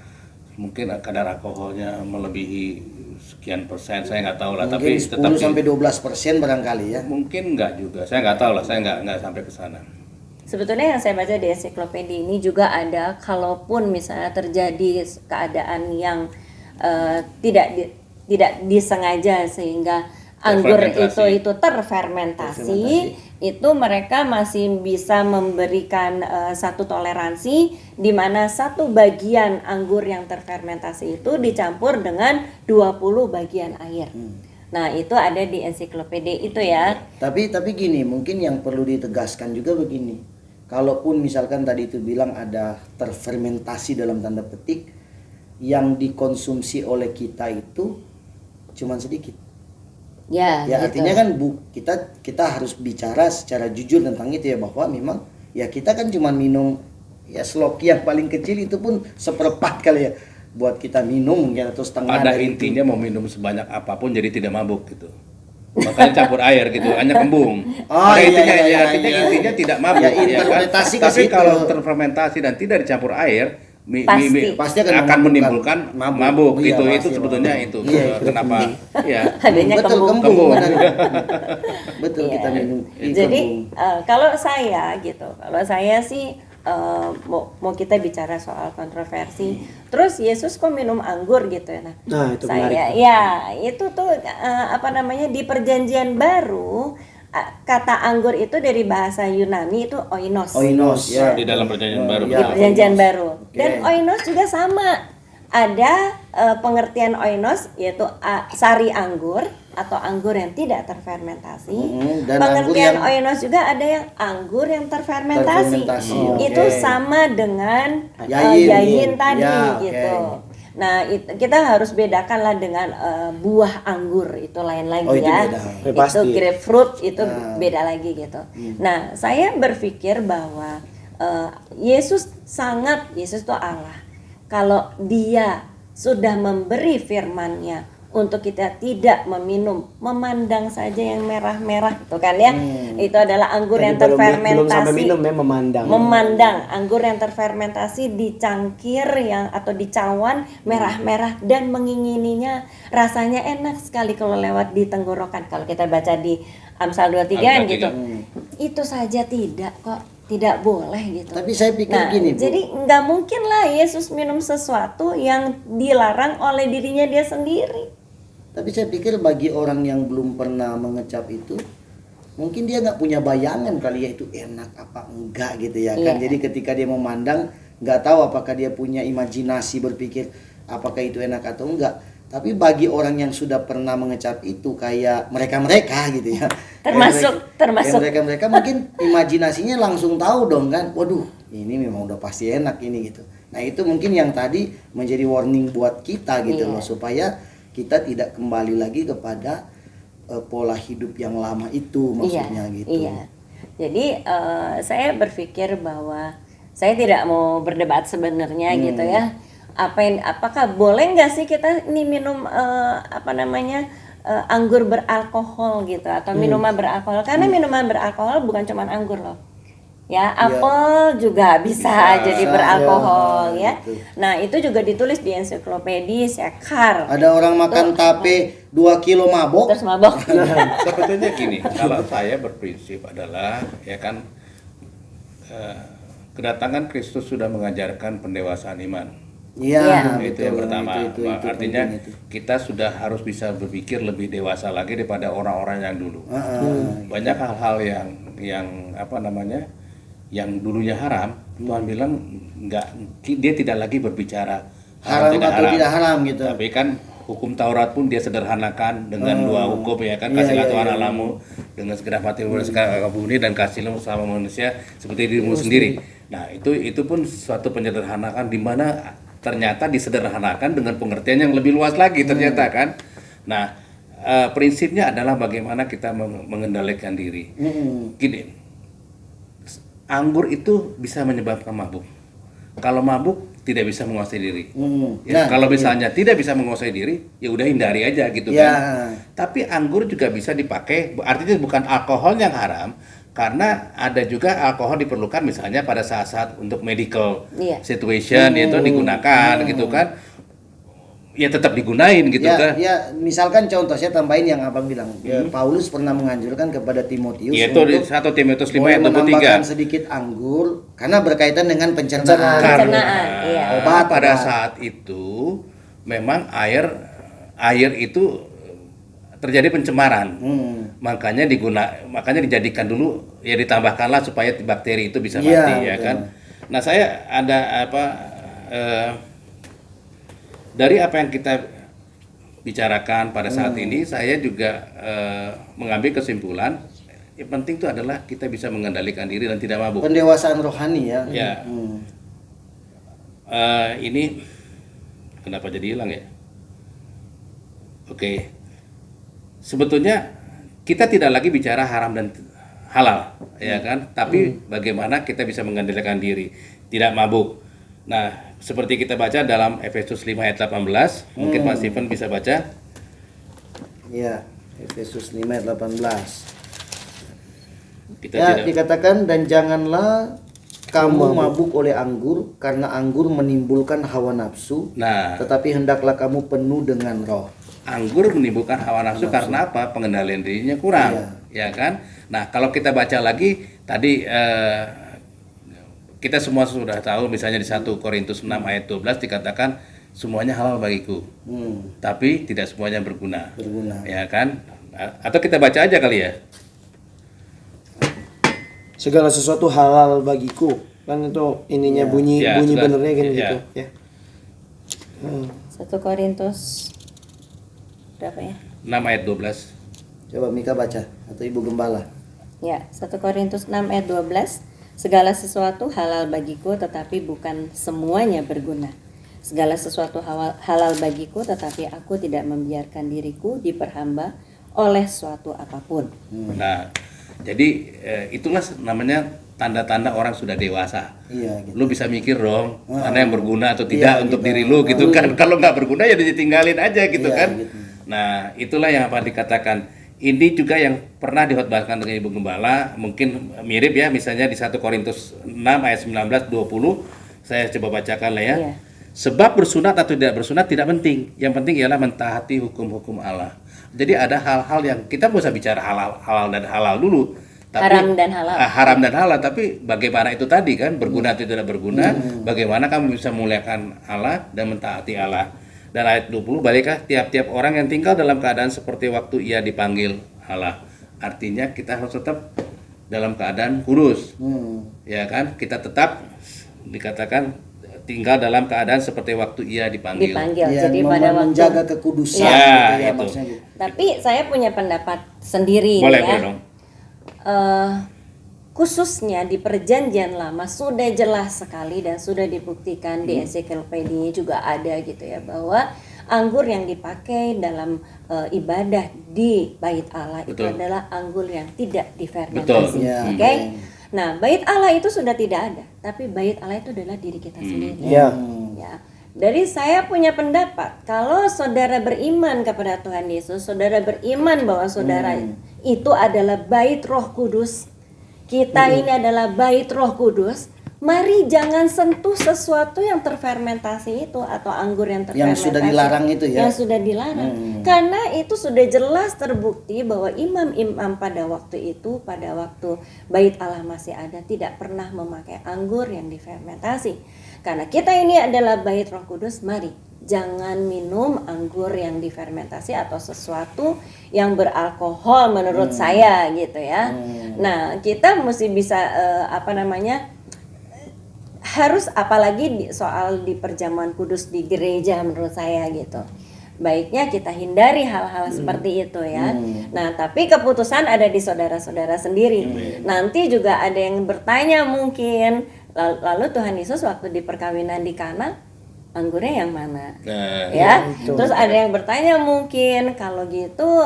mungkin kadar alkoholnya melebihi sekian persen, saya nggak tahu lah. Mungkin Tapi 10 tetap sampai 12% barangkali ya. mungkin nggak juga, saya nggak tahu lah, saya nggak sampai ke sana. Sebetulnya yang saya baca di ensiklopedia ini juga ada, kalaupun misalnya terjadi keadaan yang tidak disengaja sehingga anggur itu terfermentasi, itu mereka masih bisa memberikan satu toleransi di mana satu bagian anggur yang terfermentasi itu dicampur dengan 20 bagian air. Nah, itu ada di ensiklopedia itu ya. Tapi gini, mungkin yang perlu ditegaskan juga begini. Kalaupun misalkan tadi itu bilang ada terfermentasi dalam tanda petik, yang dikonsumsi oleh kita itu cuman sedikit. Ya, Ya gitu. artinya kan kita harus bicara secara jujur tentang itu ya, bahwa memang ya kita kan cuma minum ya sloki yang paling kecil itu pun seperempat kali ya buat kita minum mungkin, atau setengah. Pada dari intinya mau minum sebanyak apapun jadi tidak mabuk gitu. Makanya campur air gitu, hanya kembung. Oh, Pada iya, intinya, iya, iya, artinya iya. intinya tidak mabuk. Ya, kan? interpretasi ke Tapi situ. kalau terfermentasi dan tidak dicampur air, Pasti akan akan menimbulkan menimbulkan mabuk. mabuk. Iya, itu pasti sebetulnya mabuk. itu. Iya, itu. Kenapa? Ya. Adanya betul kembung. kembung. Benar. Betul Iya. kita minum. Jadi kembung. kalau saya sih mau kita bicara soal kontroversi. Terus Yesus kok minum anggur gitu ya. Nah, itu saya menarik. ya itu tuh di Perjanjian Baru kata anggur itu dari bahasa Yunani itu oinos. Oinos ya. Di dalam perjanjian baru. Ya, Di Perjanjian Baru. Oke. Dan oinos juga sama. Ada pengertian oinos yaitu sari anggur atau anggur yang tidak terfermentasi. Dan Pengertian anggur yang oinos juga ada yang anggur yang terfermentasi. Terfermentasi, Itu oke. sama dengan Yayin. yayin tadi Ya, oke. gitu. Nah, kita harus bedakan lah dengan buah anggur, itu lain lagi Oh, itu ya. beda. Ya, pasti. Itu grapefruit itu beda lagi gitu. Nah, saya berpikir bahwa Yesus itu Allah. Kalau Dia sudah memberi firman-Nya untuk kita tidak memandang saja yang merah-merah, itu kan ya. Itu adalah anggur Tadi yang belum terfermentasi. sampai minum ya, memandang. Anggur yang terfermentasi dicangkir atau dicawan merah-merah dan mengingininya, rasanya enak sekali kalau lewat di tenggorokan. Kalau kita baca di Amsal 23 gitu. Itu saja tidak boleh gitu. Tapi saya pikir gini, Bu. Jadi nggak mungkin lah Yesus minum sesuatu yang dilarang oleh dirinya dia sendiri. Tapi saya pikir bagi orang yang belum pernah mengecap itu, mungkin dia nggak punya bayangan kali ya itu enak apa enggak gitu ya kan. Iya. Jadi ketika dia memandang, nggak tahu apakah dia punya imajinasi berpikir apakah itu enak atau enggak. Tapi bagi orang yang sudah pernah mengecap itu kayak mereka gitu ya. Termasuk. Mereka mungkin imajinasinya langsung tahu dong kan. Waduh, ini memang udah pasti enak ini gitu. Nah itu mungkin yang tadi menjadi warning buat kita gitu loh, supaya kita tidak kembali lagi kepada pola hidup yang lama itu maksudnya gitu. Iya. Jadi saya berpikir bahwa saya tidak mau berdebat sebenarnya gitu ya. Apakah boleh nggak sih kita ini minum anggur beralkohol gitu atau minuman beralkohol? Karena minuman beralkohol bukan cuma anggur loh. Ya, apel juga bisa jadi beralkohol ya. gitu. Nah, itu juga ditulis di ensiklopedia Sekar. Ada orang makan tape 2 kilo mabok. Terus mabok. Sebetulnya gini, kalau saya berprinsip adalah ya kan kedatangan Kristus sudah mengajarkan pendewasaan iman. Iya, Itu yang pertama. Artinya kita sudah harus bisa berpikir lebih dewasa lagi daripada orang-orang yang dulu. Banyak hal-hal yang apa namanya, yang dulunya haram, Tuhan bilang dia tidak lagi berbicara haram atau tidak haram gitu. Tapi kan hukum Taurat pun dia sederhanakan dengan dua hukum ya kan, kasihlah Tuhan Allahmu dengan segenap hati segala bumi dan kasihlah sama manusia seperti dirimu sendiri. Nah itu pun suatu penyederhanakan di mana ternyata disederhanakan dengan pengertian yang lebih luas lagi ternyata kan. Nah prinsipnya adalah bagaimana kita mengendalikan diri. Gini, anggur itu bisa menyebabkan mabuk. Kalau mabuk tidak bisa menguasai diri. Kalau misalnya tidak bisa menguasai diri, ya udah hindari aja gitu kan. Tapi anggur juga bisa dipakai, artinya bukan alkohol yang haram, karena ada juga alkohol diperlukan misalnya pada saat-saat untuk medical situation itu digunakan gitu kan. Ya tetap digunain gitu kan. Ya, misalkan contoh saya tambahin yang Abang bilang. Paulus pernah menganjurkan kepada Timotius Yaitu di 1 Timotius 5 ayat 23. menambahkan sedikit anggur karena berkaitan dengan pencernaan. Obat pada saat itu memang air itu terjadi pencemaran. Makanya dijadikan dulu ya, ditambahkanlah supaya bakteri itu bisa mati ya kan. Nah, saya ada dari apa yang kita bicarakan pada saat ini, saya juga mengambil kesimpulan yang penting itu adalah kita bisa mengendalikan diri dan tidak mabuk. Pendewasaan rohani ya. Ya. Ini kenapa jadi hilang ya? Oke. Sebetulnya kita tidak lagi bicara haram dan halal, ya kan? Tapi bagaimana kita bisa mengendalikan diri, tidak mabuk. Nah, seperti kita baca dalam Efesus 5 ayat 18, mungkin Pak Stephen bisa baca. Ya, Efesus 5 ayat 18. Kita dikatakan, dan janganlah kamu mabuk oleh anggur, karena anggur menimbulkan hawa nafsu. Nah, tetapi hendaklah kamu penuh dengan roh. Anggur menimbulkan hawa nafsu karena apa? Pengendalian dirinya kurang, ya kan? Nah, kalau kita baca lagi tadi kita semua sudah tahu, misalnya di 1 Korintus 6 ayat 12 dikatakan semuanya halal bagiku, tapi tidak semuanya berguna, ya kan? Atau kita baca aja kali ya. Segala sesuatu halal bagiku, kan itu ininya bunyi benernya kan gitu ya. 1 Korintus berapa ya? 6 ayat 12. Coba Mika baca atau Ibu Gembala. Ya, 1 Korintus 6 ayat 12. Segala sesuatu halal bagiku, tetapi bukan semuanya berguna. Segala sesuatu halal bagiku, tetapi aku tidak membiarkan diriku diperhamba oleh suatu apapun. Nah, jadi itulah namanya tanda-tanda orang sudah dewasa. Gitu. Lu bisa mikir dong, mana yang berguna atau tidak untuk diri lu gitu kan. Kalau nggak berguna ya ditinggalin aja gitu kan. Gitu. Nah, itulah yang apa dikatakan. Ini juga yang pernah dihotbahkan dengan Ibu Gembala, mungkin mirip ya, misalnya di 1 Korintus 6 ayat 19-20, saya coba bacakan lah ya. Sebab bersunat atau tidak bersunat tidak penting, yang penting ialah mentaati hukum-hukum Allah. Jadi ada hal-hal yang kita bisa bicara halal dan halal dulu. Tapi, haram dan halal, tapi bagaimana itu tadi kan, berguna atau tidak berguna, bagaimana kamu bisa memuliakan Allah dan mentaati Allah. Dan ayat 20, baliklah tiap-tiap orang yang tinggal dalam keadaan seperti waktu ia dipanggil Allah. Artinya kita harus tetap dalam keadaan kudus. Ya kan? Kita tetap dikatakan tinggal dalam keadaan seperti waktu ia dipanggil. Jadi pada waktu menjaga kekudusan itu. Tapi saya punya pendapat sendiri boleh ya. dong. khususnya di perjanjian lama sudah jelas sekali dan sudah dibuktikan di ensiklopedia juga ada gitu ya, bahwa anggur yang dipakai dalam ibadah di bait Allah itu Betul. adalah anggur yang tidak Betul. difermentasi. Ya, Oke. Nah, bait Allah itu sudah tidak ada, tapi bait Allah itu adalah diri kita sendiri. Ya. Ya. Dari saya punya pendapat, kalau saudara beriman kepada Tuhan Yesus, saudara beriman bahwa saudara itu adalah bait Roh Kudus, kita ini adalah bait Roh Kudus, mari jangan sentuh sesuatu yang terfermentasi itu atau anggur yang terfermentasi. Yang sudah dilarang itu ya. Yang sudah dilarang. Karena itu sudah jelas terbukti bahwa imam-imam pada waktu itu, pada waktu bait Allah masih ada, tidak pernah memakai anggur yang difermentasi. Karena kita ini adalah bait Roh Kudus, mari jangan minum anggur yang difermentasi atau sesuatu yang beralkohol menurut saya gitu ya. Nah, kita mesti bisa harus apalagi soal di perjamuan kudus di gereja menurut saya gitu. Baiknya kita hindari hal-hal seperti itu ya. Nah, tapi keputusan ada di saudara-saudara sendiri. Nanti juga ada yang bertanya mungkin, lalu Tuhan Yesus waktu di perkawinan di Kana anggurnya yang mana? Nah, Ya. Terus ada yang bertanya mungkin kalau gitu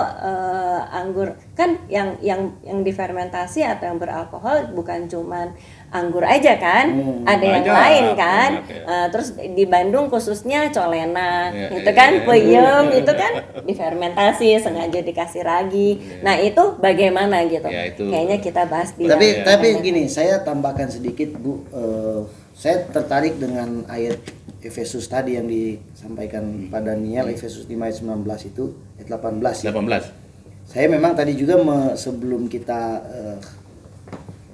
anggur kan yang difermentasi atau yang beralkohol bukan cuman anggur aja kan, ada yang banyak, lain kan. banyak, Terus di Bandung khususnya colena, Ya, itu kan ya. peyem, itu kan difermentasi sengaja dikasih ragi. Nah itu bagaimana gitu? Ya, itu. Kayaknya kita bahas di. Tapi gini, saya tambahkan sedikit Bu, saya tertarik dengan ayat Efesus tadi yang disampaikan Pak Daniel, Efesus 5 ayat 19 itu, ayat 18 ya. 18. Saya memang tadi juga sebelum kita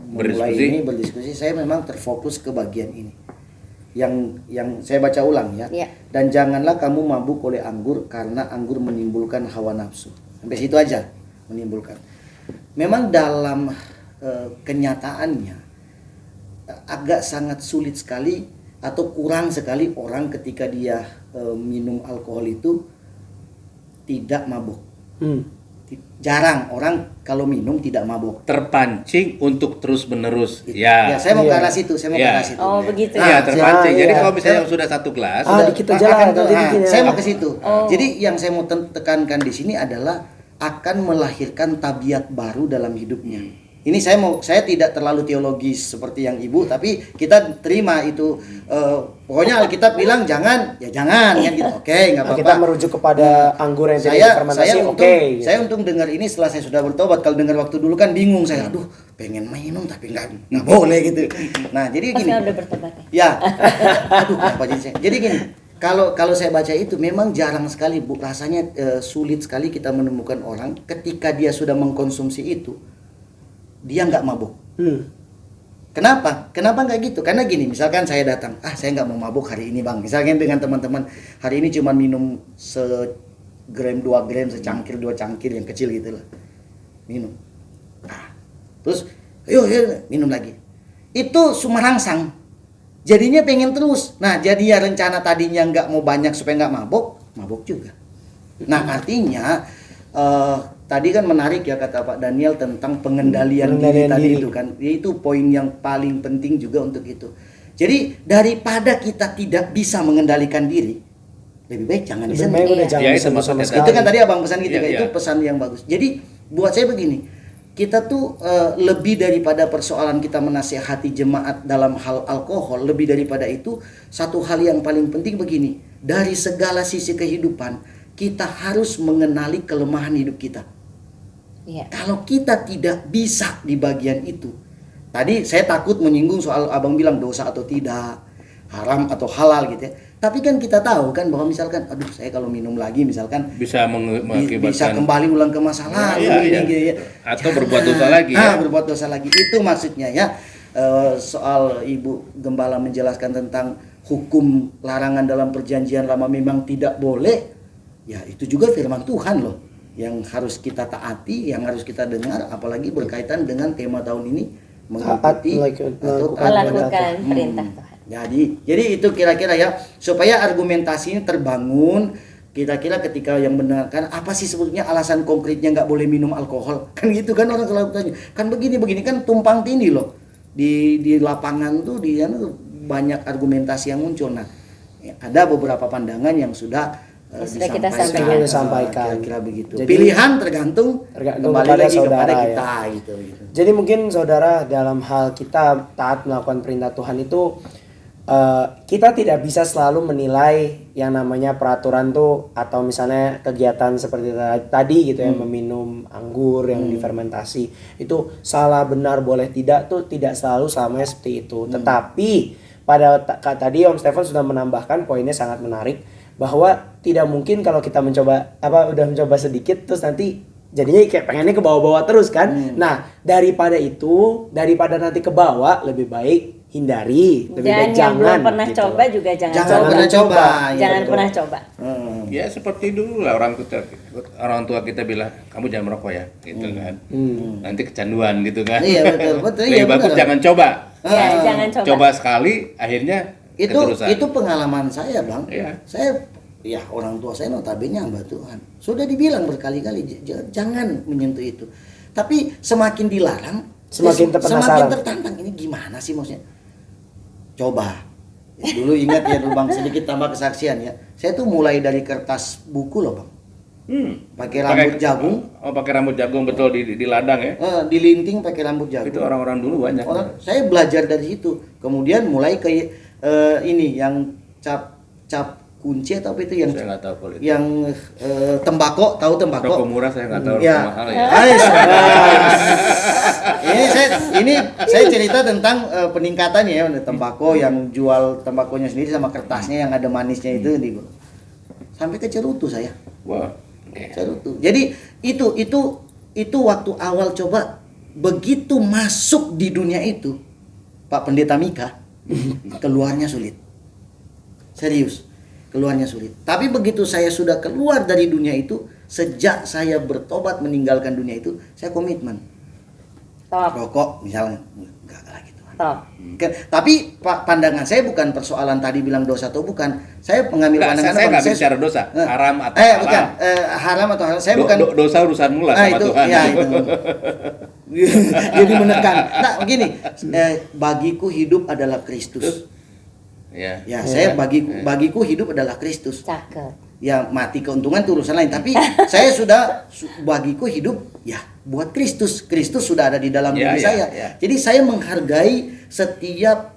memulai ini berdiskusi, saya memang terfokus ke bagian ini. Yang saya baca ulang ya. Ya. Dan janganlah kamu mabuk oleh anggur karena anggur menimbulkan hawa nafsu. Sampai situ aja, menimbulkan. Memang dalam kenyataannya agak sangat sulit sekali atau kurang sekali orang ketika dia minum alkohol itu tidak mabuk. Jarang orang kalau minum tidak mabuk. Terpancing untuk terus menerus. Ya, Ya. saya mau ke Iya. arah situ, saya mau ke Ya. arah situ. Oh begitu Iya, ya. terpancing. Ya, Jadi iya. kalau misalnya sudah satu gelas, dikit aja lah, akan nanti dikit ya. saya mau ke situ. Jadi yang saya mau tekankan di sini adalah akan melahirkan tabiat baru dalam hidupnya. Ini saya tidak terlalu teologis seperti yang Ibu, tapi kita terima itu. Pokoknya Alkitab bilang jangan, ya jangan kan gitu. Oke, nggak apa-apa. Kita merujuk kepada anggur yang tidak saya difermentasi, untung, oke. Gitu. saya untung dengar ini setelah saya sudah bertobat. Kalau dengar waktu dulu kan bingung saya, aduh pengen minum tapi nggak boleh gitu. Nah jadi Pasti gini, udah bertobat ya. ya, aduh kenapa jadi saya? Jadi gini, kalau saya baca itu memang jarang sekali Bu, rasanya sulit sekali kita menemukan orang ketika dia sudah mengkonsumsi itu dia nggak mabuk. Kenapa? Kenapa nggak gitu? Karena gini, misalkan saya datang, saya nggak mau mabuk hari ini bang. Misalnya dengan teman-teman, hari ini cuma minum segram 2 gram, secangkir 2 cangkir yang kecil gitu lah, minum. Terus, ayo minum lagi. Itu sumerangsang. Jadinya pengen terus. Nah, jadi ya rencana tadinya nggak mau banyak supaya nggak mabuk, mabuk juga. Nah, artinya tadi kan menarik ya kata Pak Daniel tentang pengendalian diri tadi itu kan. Itu poin yang paling penting juga untuk itu. Jadi daripada kita tidak bisa mengendalikan diri, lebih baik jangan Lebih disentuh. baik udah Iya. jangan Ya, itu disentuh sama maksudnya. sekali. Itu kan tadi abang pesan gitu Iya, kan, itu iya. pesan yang bagus. Jadi buat saya begini, kita tuh lebih daripada persoalan kita menasihati jemaat dalam hal alkohol, lebih daripada itu satu hal yang paling penting begini, dari segala sisi kehidupan kita harus mengenali kelemahan hidup kita. Iya. Kalau kita tidak bisa di bagian itu, tadi saya takut menyinggung soal abang bilang dosa atau tidak, haram atau halal gitu ya. Tapi kan kita tahu kan bahwa misalkan, aduh saya kalau minum lagi misalkan bisa bisa mengakibatkan kembali ulang ke masa lalu Iya. gitu ya. Atau berbuat dosa lagi ya. Berbuat dosa lagi. Itu maksudnya ya. Soal Ibu Gembala menjelaskan tentang hukum larangan dalam perjanjian lama memang tidak boleh. Ya itu juga firman Tuhan loh yang harus kita taati, yang harus kita dengar, apalagi berkaitan dengan tema tahun ini mengikuti atau Melakukan perintah Tuhan. jadi itu kira-kira ya supaya argumentasi ini terbangun, Kira-kira ketika yang benar kan apa sih sebetulnya alasan konkretnya nggak boleh minum alkohol? Kan gitu kan orang selalu tanya. Kan begini kan tumpang tindih loh. Di lapangan tuh banyak argumentasi yang muncul. Nah, ada beberapa pandangan yang sudah Sudah kita sampaikan. Kira-kira begitu. Jadi, pilihan tergantung kepada lagi saudara kepada ya. kita gitu. Jadi mungkin saudara dalam hal kita taat melakukan perintah Tuhan itu kita tidak bisa selalu menilai yang namanya peraturan tuh atau misalnya kegiatan seperti tadi gitu ya, meminum anggur yang difermentasi itu salah benar boleh tidak tuh tidak selalu selamanya seperti itu. Tetapi pada tadi Om Stefan sudah menambahkan poinnya sangat menarik bahwa tidak mungkin kalau kita udah mencoba sedikit terus nanti jadinya kayak pengennya ke bawah-bawah terus kan. Nah, daripada nanti ke bawah lebih baik hindari, lebih baik Yang jangan belum pernah gitu. coba juga jangan Pernah coba. Jangan Betul. pernah coba. Ya seperti dulu lah orang tua kita bilang kamu jangan merokok ya, gitu kan. Nanti kecanduan gitu kan. Iya betul. Lebih Iya, bagus benar. jangan coba. Ya, jangan coba. Coba sekali, akhirnya keterusan. Itu pengalaman saya, Bang. Iya. Saya orang tua saya notabene hamba Tuhan. Sudah dibilang berkali-kali jangan menyentuh itu. Tapi semakin dilarang, Semakin penasaran. tertantang. Ini gimana sih maksudnya? Coba. Dulu ingat ya dulu Bang, sedikit tambah kesaksian ya. Saya tuh mulai dari kertas buku loh, Bang. Pakai rambut jagung. Oh, pakai rambut jagung betul di ladang ya. Dilinting pakai rambut jagung. Itu orang-orang dulu banyak. Saya belajar dari situ. Kemudian mulai ke ini yang cap kunci atau apa itu yang Saya nggak tahu kalau itu. yang tembakau, tahu tembakau? Rokok murah saya nggak tahu, Ya. rokok mahal ya. ini saya cerita tentang peningkatannya ya, tembakau yang jual tembakonya sendiri sama kertasnya yang ada manisnya itu sampai ke cerutu saya. Wah. Oke. Cerutu. Jadi itu waktu awal coba begitu masuk di dunia itu, Pak Pendeta Mika, keluarnya sulit. Serius, keluarnya sulit. Tapi begitu saya sudah keluar dari dunia itu, sejak saya bertobat meninggalkan dunia itu, saya komitmen. Top. Rokok misalnya, enggak lagi Tuhan. Top. Tapi pandangan saya bukan persoalan tadi bilang dosa atau bukan. Saya mengambil Nggak, pandangan saya nggak apa? bicara dosa, haram atau halal. Bukan, haram atau halal. Saya bukan Dosa urusan mula sama itu, Tuhan. ya, itu. Jadi menekan. Nah, begini, bagiku hidup adalah Kristus. Ya. Ya, saya bagiku hidup adalah Kristus. Cakep. Ya, mati keuntungan itu urusan lain. Tapi saya sudah bagiku hidup ya buat Kristus. Kristus sudah ada di dalam diri saya. Ya. Jadi saya menghargai setiap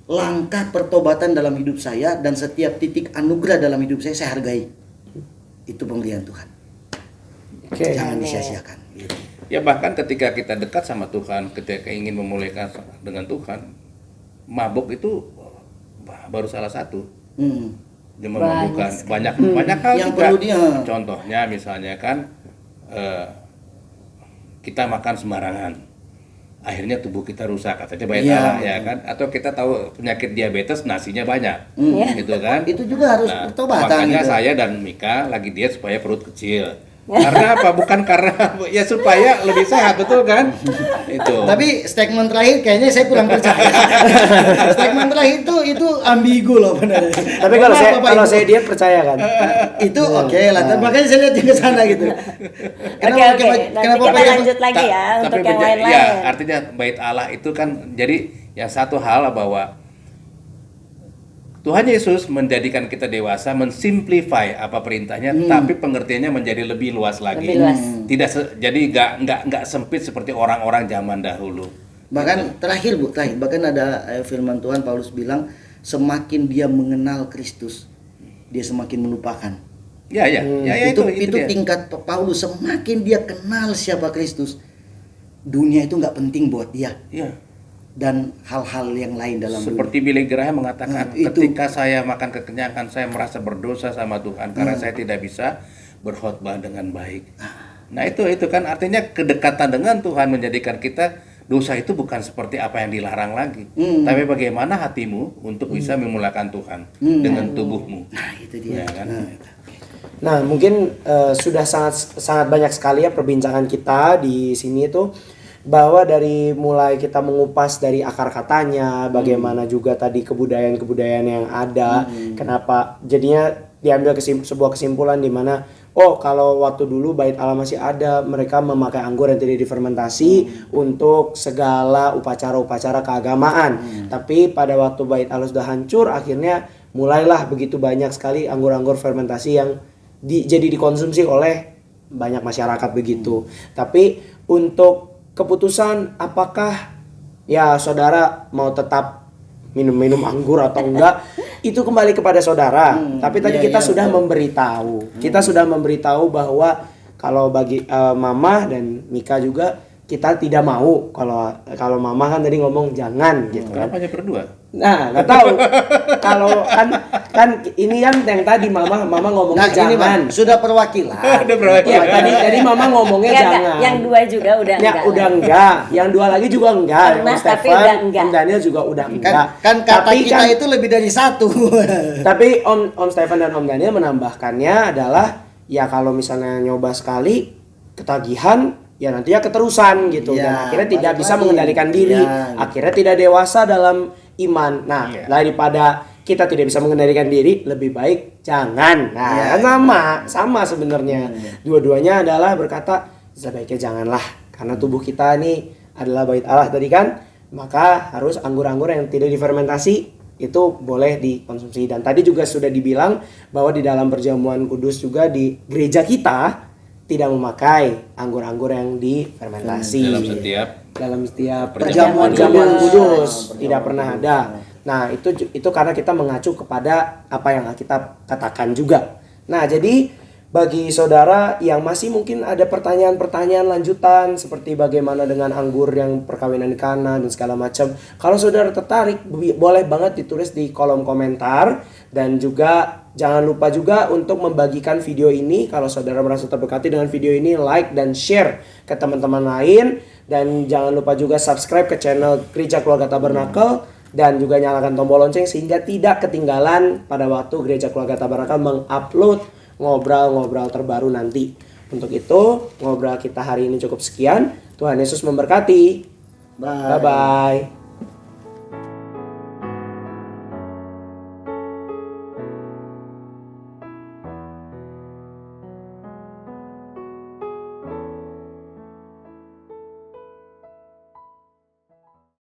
langkah pertobatan dalam hidup saya dan setiap titik anugerah dalam hidup saya hargai. Itu pemberian Tuhan. Oke. Jangan disia-siakan. Gitu. Ya bahkan ketika kita dekat sama Tuhan, ketika ingin memulihkan dengan Tuhan, mabuk itu baru salah satu. Dia memabukkan banyak hal yang juga. perlu dia. Contohnya misalnya kan kita makan sembarangan, akhirnya tubuh kita rusak, katanya banyak Allah ya kan? Atau kita tahu penyakit diabetes nasinya banyak, gitu kan? Itu juga harus pertobatan. Makanya gitu. saya dan Mika lagi diet supaya perut kecil. Karena apa? Bukan karena ya supaya lebih sehat, betul kan? Itu. Tapi statement terakhir kayaknya saya kurang percaya. Statement terakhir itu ambigu loh benar. Tapi kalau saya diet percaya kan. Itu oke lah. Makanya saya lihat ke sana gitu. Oke. Nanti kita lanjut lagi ya untuk yang lain-lain. Ya, artinya bait Allah itu kan jadi yang satu hal bahwa Tuhan Yesus menjadikan kita dewasa, mensimplify apa perintahnya, tapi pengertiannya menjadi lebih luas lagi. Lebih luas. Jadi nggak sempit seperti orang-orang zaman dahulu. Bahkan terakhir bahkan ada firman Tuhan Paulus bilang semakin dia mengenal Kristus, dia semakin melupakan. Ya, itu dia. tingkat Paulus, semakin dia kenal siapa Kristus, dunia itu nggak penting buat dia. Ya. Dan hal-hal yang lain dalam Seperti Billy Graham mengatakan, itu. ketika saya makan kekenyangan, saya merasa berdosa sama Tuhan karena saya tidak bisa berkhotbah dengan baik. Nah itu kan artinya kedekatan dengan Tuhan menjadikan kita dosa itu bukan seperti apa yang dilarang lagi, tapi bagaimana hatimu untuk bisa memulakan Tuhan dengan tubuhmu. Nah itu dia. Ya, kan? Nah, mungkin sudah sangat banyak sekali ya perbincangan kita di sini itu, bahwa dari mulai kita mengupas dari akar katanya, bagaimana juga tadi kebudayaan-kebudayaan yang ada, kenapa jadinya diambil sebuah kesimpulan di mana oh kalau waktu dulu bait Allah masih ada mereka memakai anggur yang tidak difermentasi untuk segala upacara-upacara keagamaan. Tapi pada waktu bait Allah sudah hancur akhirnya mulailah begitu banyak sekali anggur-anggur fermentasi yang jadi dikonsumsi oleh banyak masyarakat begitu. Tapi untuk keputusan apakah ya saudara mau tetap minum anggur atau enggak itu kembali kepada saudara. Tapi tadi kita sudah memberitahu. Kita sudah memberitahu bahwa kalau bagi Mama dan Mika juga kita tidak mau kalau Mama kan tadi ngomong jangan gitu kan. Kenapa hanya berdua? Nah, nggak tahu. Kalau kan ini kan yang tadi Mama ngomong Nah, ini Bang, jangan. sudah perwakilan. Udah perwakilan. Ya, tadi Mama ngomongnya Enggak, jangan. yang 2 juga udah Ya, enggak. udah enggak. Yang 2 lagi juga enggak. Pernah, Om tapi Stefan, udah enggak. Om Daniel juga udah enggak. Kan kata Tapi kita itu lebih dari satu. Tapi Om Stefan dan Om Daniel menambahkannya adalah ya kalau misalnya nyoba sekali ketagihan ya nanti ya keterusan gitu Ya, dan akhirnya tidak balik bisa lagi. mengendalikan diri, Ya, gitu. akhirnya tidak dewasa dalam iman. Nah, daripada kita tidak bisa mengendalikan diri, lebih baik jangan. Nah, kan sama sebenarnya. Dua-duanya adalah berkata sebaiknya janganlah karena tubuh kita ini adalah bait Allah tadi kan, maka harus anggur-anggur yang tidak difermentasi itu boleh dikonsumsi. Dan tadi juga sudah dibilang bahwa di dalam perjamuan kudus juga di gereja kita tidak memakai anggur-anggur yang difermentasi dalam setiap Perjamuan kudus kudus. tidak pernah ada. Nah, itu karena kita mengacu kepada apa yang kita katakan juga. Nah, jadi bagi saudara yang masih mungkin ada pertanyaan-pertanyaan lanjutan seperti bagaimana dengan anggur yang perkawinan di Kana dan segala macam. Kalau saudara tertarik boleh banget ditulis di kolom komentar dan juga jangan lupa juga untuk membagikan video ini kalau saudara merasa terberkati dengan video ini, like dan share ke teman-teman lain dan jangan lupa juga subscribe ke channel Gereja Keluarga Tabernakel dan juga nyalakan tombol lonceng sehingga tidak ketinggalan pada waktu Gereja Keluarga Tabernakel mengupload ngobrol-ngobrol terbaru nanti. Untuk itu, ngobrol kita hari ini cukup sekian. Tuhan Yesus memberkati. Bye-bye.